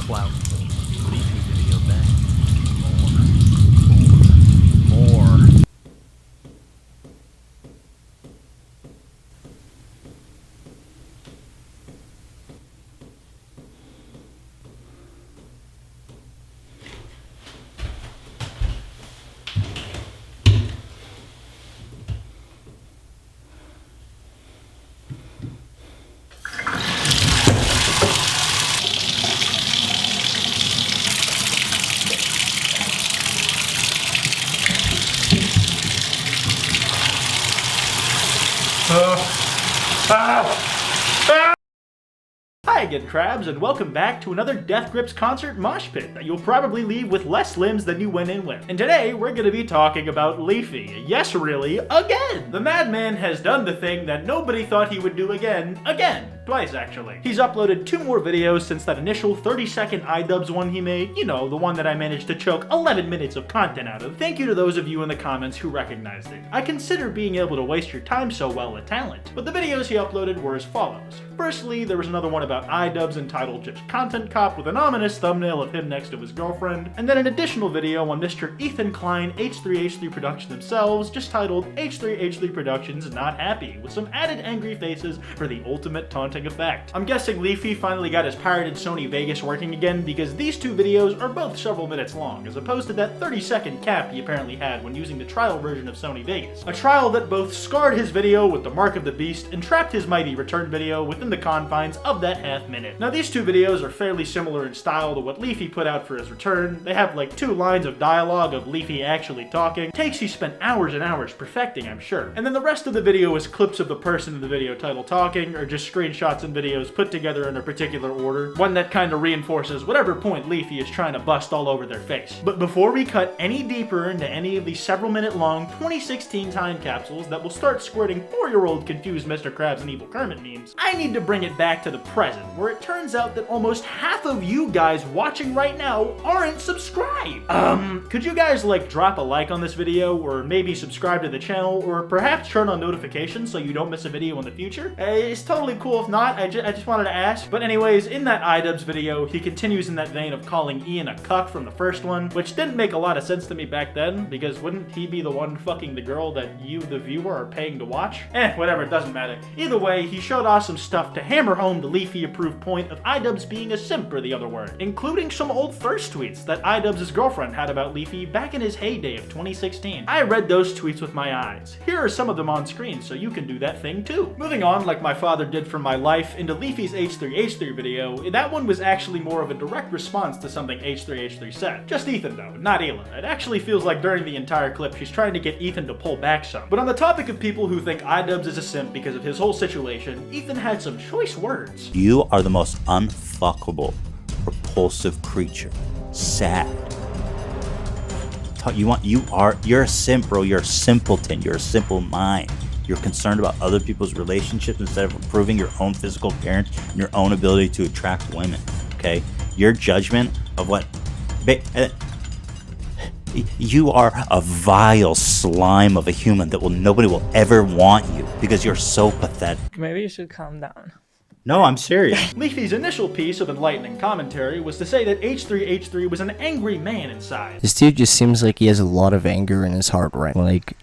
clout. Leafy video back. More. Hi again, crabs, and welcome back to another Death Grips concert mosh pit that you'll probably leave with less limbs than you went in with. And today, we're gonna be talking about Leafy. Yes, really, again! The madman has done the thing that nobody thought he would do again. Twice, actually. He's uploaded 2 more videos since that initial 30-second iDubbbz one he made. You know, the one that I managed to choke 11 minutes of content out of. Thank you to those of you in the comments who recognized it. I consider being able to waste your time so well a talent. But the videos he uploaded were as follows. Firstly, there was another one about iDubbbz entitled Just Content Cop with an ominous thumbnail of him next to his girlfriend, and then an additional video on Mr. Ethan Klein, H3H3 Productions themselves, just titled H3H3 Productions Not Happy, with some added angry faces for the ultimate taunting effect. I'm guessing Leafy finally got his pirated Sony Vegas working again because these 2 videos are both several minutes long, as opposed to that 30-second cap he apparently had when using the trial version of Sony Vegas. A trial that both scarred his video with the Mark of the Beast and trapped his mighty return video within the confines of that half minute. Now these 2 videos are fairly similar in style to what Leafy put out for his return. They have like 2 lines of dialogue of Leafy actually talking, takes he spent hours and hours perfecting, I'm sure. And then the rest of the video is clips of the person in the video title talking, or just screenshots and videos put together in a particular order, one that kind of reinforces whatever point Leafy is trying to bust all over their face. But before we cut any deeper into any of these several minute long 2016 time capsules that will start squirting 4-year-old confused Mr. Krabs and Evil Kermit memes, I need to bring it back to the present, where it turns out that almost half of you guys watching right now aren't subscribed. Could you guys like drop a like on this video, or maybe subscribe to the channel, or perhaps turn on notifications so you don't miss a video in the future? It's totally cool if not, I just wanted to ask. But anyways, in that iDubbbz video, he continues in that vein of calling Ian a cuck from the first one, which didn't make a lot of sense to me back then, because wouldn't he be the one fucking the girl that you, the viewer, are paying to watch? Whatever, it doesn't matter. Either way, he showed off some stuff to hammer home the Leafy-approved point of iDubbbz being a simp, or the other word, including some old thirst tweets that iDubbbz's girlfriend had about Leafy back in his heyday of 2016. I read those tweets with my eyes. Here are some of them on screen, so you can do that thing too. Moving on, like my father did for my life, into Leafy's H3H3 video, that one was actually more of a direct response to something H3H3 said. Just Ethan though, not Ayla. It actually feels like during the entire clip she's trying to get Ethan to pull back some. But on the topic of people who think iDubbbz is a simp because of his whole situation, Ethan had some choice words. You are the most unfuckable, repulsive creature. Sad. You're a simp, bro. You're a simpleton. You're a simple mind. You're concerned about other people's relationships instead of improving your own physical appearance and your own ability to attract women, okay? Your judgment of what... You are a vile slime of a human that nobody will ever want you because you're so pathetic. Maybe you should calm down. No, I'm serious. Leafy's initial piece of enlightening commentary was to say that H3H3 was an angry man inside. This dude just seems like he has a lot of anger in his heart, right? Like...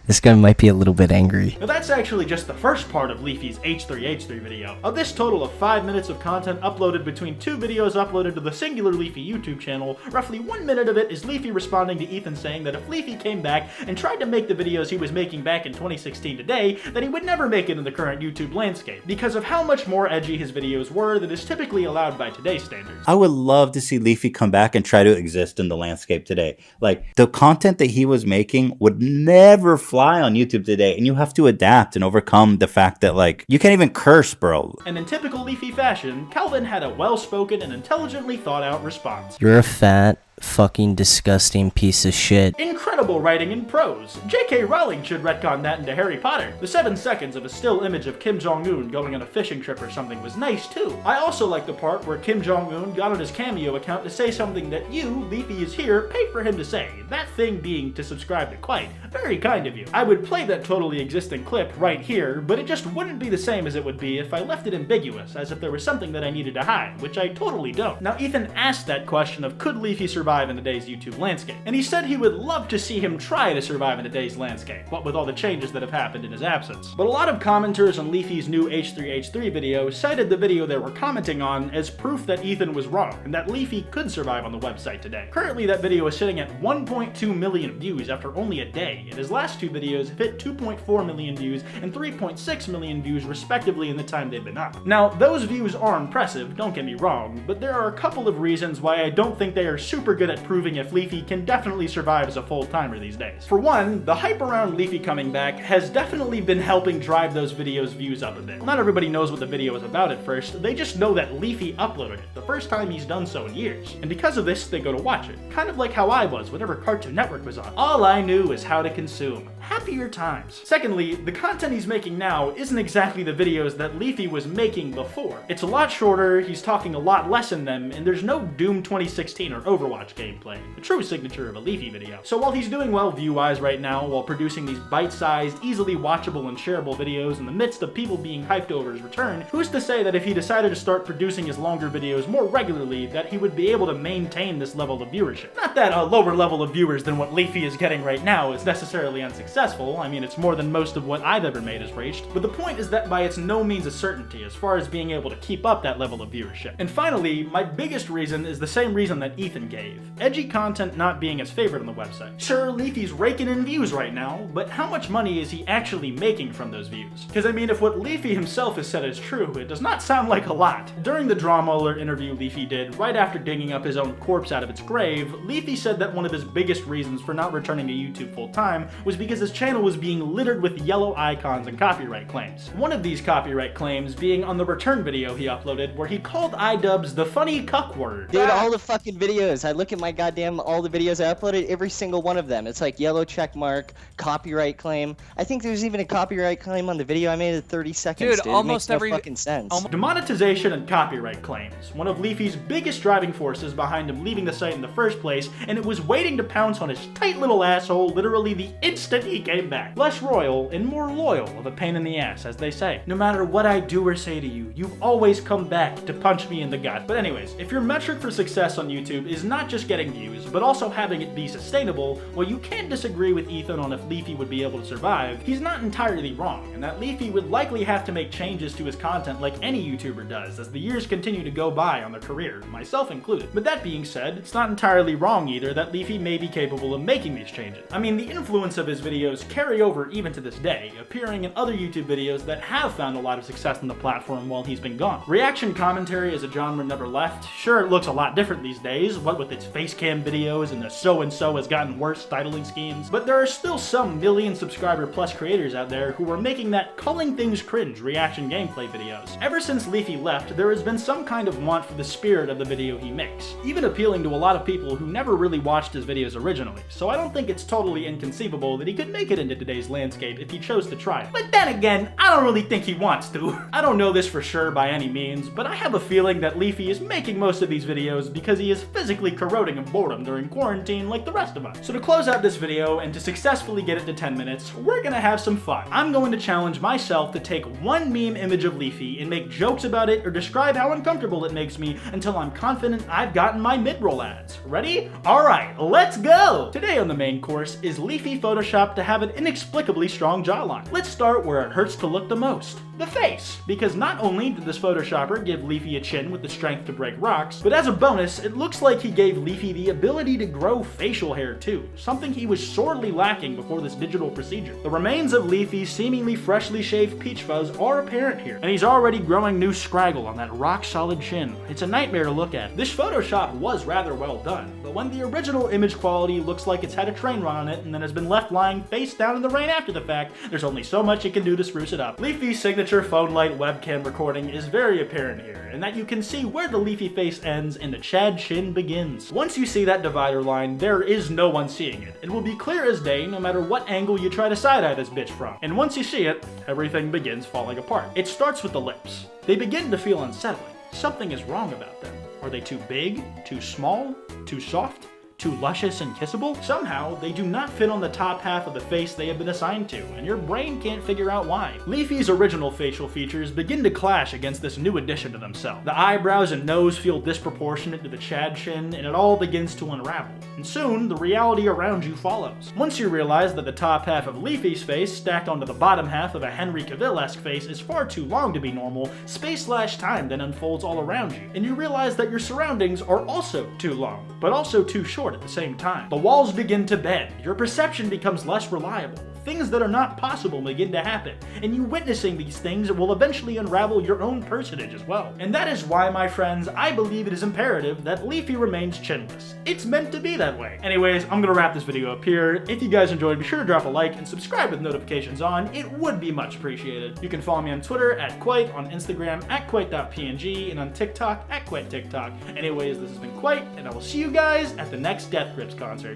This guy might be a little bit angry. Now that's actually just the first part of Leafy's H3H3 video. Of this total of 5 minutes of content uploaded between 2 videos uploaded to the singular Leafy YouTube channel, roughly 1 minute of it is Leafy responding to Ethan saying that if Leafy came back and tried to make the videos he was making back in 2016 today, then he would never make it in the current YouTube landscape, because of how much more edgy his videos were than is typically allowed by today's standards. I would love to see Leafy come back and try to exist in the landscape today. Like, the content that he was making would never fly on YouTube today, and you have to adapt and overcome the fact that, like, you can't even curse, bro. And in typical Leafy fashion, Calvin had a well-spoken and intelligently thought-out response. You're a fat, fucking disgusting piece of shit. Incredible writing in prose. J.K. Rowling should retcon that into Harry Potter. The 7 seconds of a still image of Kim Jong-un going on a fishing trip or something was nice too. I also like the part where Kim Jong-un got on his Cameo account to say something that you, Leafy is here, paid for him to say. That thing being to subscribe to Kwite. Very kind of you. I would play that totally existing clip right here, but it just wouldn't be the same as it would be if I left it ambiguous, as if there was something that I needed to hide, which I totally don't. Now, Ethan asked that question of could Leafy survive in today's YouTube landscape, and he said he would love to see him try to survive in today's landscape, what with all the changes that have happened in his absence. But a lot of commenters on Leafy's new H3H3 video cited the video they were commenting on as proof that Ethan was wrong, and that Leafy could survive on the website today. Currently, that video is sitting at 1.2 million views after only a day, and his last 2 videos have hit 2.4 million views and 3.6 million views respectively in the time they've been up. Now, those views are impressive, don't get me wrong, but there are a couple of reasons why I don't think they are super good at proving if Leafy can definitely survive as a full-timer these days. For one, the hype around Leafy coming back has definitely been helping drive those videos' views up a bit. Not everybody knows what the video is about at first, they just know that Leafy uploaded it, the first time he's done so in years. And because of this, they go to watch it. Kind of like how I was whenever Cartoon Network was on. All I knew is how to consume. Happier times. Secondly, the content he's making now isn't exactly the videos that Leafy was making before. It's a lot shorter, he's talking a lot less in them, and there's no Doom 2016 or Overwatch gameplay, a true signature of a Leafy video. So while he's doing well view-wise right now, while producing these bite-sized, easily watchable and shareable videos in the midst of people being hyped over his return, who's to say that if he decided to start producing his longer videos more regularly, that he would be able to maintain this level of viewership? Not that a lower level of viewers than what Leafy is getting right now is necessarily unsuccessful. I mean, it's more than most of what I've ever made has reached, but the point is that by it's no means a certainty as far as being able to keep up that level of viewership. And finally, my biggest reason is the same reason that Ethan gave. Edgy content not being his favorite on the website. Sure, Leafy's raking in views right now, but how much money is he actually making from those views? Because I mean, if what Leafy himself has said is true, it does not sound like a lot. During the drama alert interview Leafy did, right after digging up his own corpse out of its grave, Leafy said that one of his biggest reasons for not returning to YouTube full-time was because his channel was being littered with yellow icons and copyright claims. One of these copyright claims being on the return video he uploaded where he called iDubbbz the funny cuck word. Dude, all the fucking videos. I look at my goddamn, all the videos I uploaded, every single one of them. It's like yellow check mark, copyright claim. I think there's even a copyright claim on the video I made at 30 seconds, dude. Almost it makes every no fucking sense. Demonetization and copyright claims. One of Leafy's biggest driving forces behind him leaving the site in the first place, and it was waiting to pounce on his tight little asshole literally the instant he came back. Less royal and more loyal of a pain in the ass, as they say. No matter what I do or say to you, you've always come back to punch me in the gut. But anyways, if your metric for success on YouTube is not just getting views, but also having it be sustainable, well, you can't disagree with Ethan on if Leafy would be able to survive. He's not entirely wrong, and that Leafy would likely have to make changes to his content like any YouTuber does as the years continue to go by on their career, myself included. But that being said, it's not entirely wrong either that Leafy may be capable of making these changes. I mean, the influence of his videos carry over even to this day, appearing in other YouTube videos that have found a lot of success on the platform while he's been gone. Reaction commentary as a genre never left. Sure, it looks a lot different these days, what with its face cam videos and the so-and-so has gotten worse titling schemes, but there are still some million subscriber plus creators out there who are making that calling things cringe reaction gameplay videos. Ever since Leafy left, there has been some kind of want for the spirit of the video he makes, even appealing to a lot of people who never really watched his videos originally, so I don't think it's totally inconceivable that he could make it into today's landscape if he chose to try it. But then again, I don't really think he wants to. I don't know this for sure by any means, but I have a feeling that Leafy is making most of these videos because he is physically corroding of boredom during quarantine like the rest of us. So to close out this video and to successfully get it to 10 minutes, we're gonna have some fun. I'm going to challenge myself to take one meme image of Leafy and make jokes about it or describe how uncomfortable it makes me until I'm confident I've gotten my mid-roll ads. Ready? Alright, let's go! Today on the main course is Leafy Photoshopped to have an inexplicably strong jawline. Let's start where it hurts to look the most. The face. Because not only did this Photoshopper give Leafy a chin with the strength to break rocks, but as a bonus, it looks like he gave Leafy the ability to grow facial hair too, something he was sorely lacking before this digital procedure. The remains of Leafy's seemingly freshly shaved peach fuzz are apparent here, and he's already growing new scraggle on that rock-solid chin. It's a nightmare to look at. This Photoshop was rather well done, but when the original image quality looks like it's had a train run on it and then has been left lying face down in the rain after the fact, there's only so much it can do to spruce it up. Leafy's signature phone light webcam recording is very apparent here, in that you can see where the Leafy face ends and the Chad chin begins. Once you see that divider line, there is no one seeing it. It will be clear as day no matter what angle you try to side-eye this bitch from. And once you see it, everything begins falling apart. It starts with the lips. They begin to feel unsettling. Something is wrong about them. Are they too big? Too small? Too soft? Too luscious and kissable? Somehow, they do not fit on the top half of the face they have been assigned to, and your brain can't figure out why. Leafy's original facial features begin to clash against this new addition to themselves. The eyebrows and nose feel disproportionate to the Chad chin, and it all begins to unravel. And soon, the reality around you follows. Once you realize that the top half of Leafy's face stacked onto the bottom half of a Henry Cavill-esque face is far too long to be normal, space/time then unfolds all around you, and you realize that your surroundings are also too long, but also too short at the same time. The walls begin to bend, your perception becomes less reliable, things that are not possible begin to happen, and you witnessing these things will eventually unravel your own personage as well. And that is why, my friends, I believe it is imperative that Leafy remains chinless. It's meant to be that way. Anyways, I'm gonna wrap this video up here. If you guys enjoyed, be sure to drop a like and subscribe with notifications on. It would be much appreciated. You can follow me on Twitter at Kwite, on Instagram at Kwite.png, and on TikTok at KwiteTikTok. Anyways, this has been Kwite, and I will see you guys at the next Death Grips concert.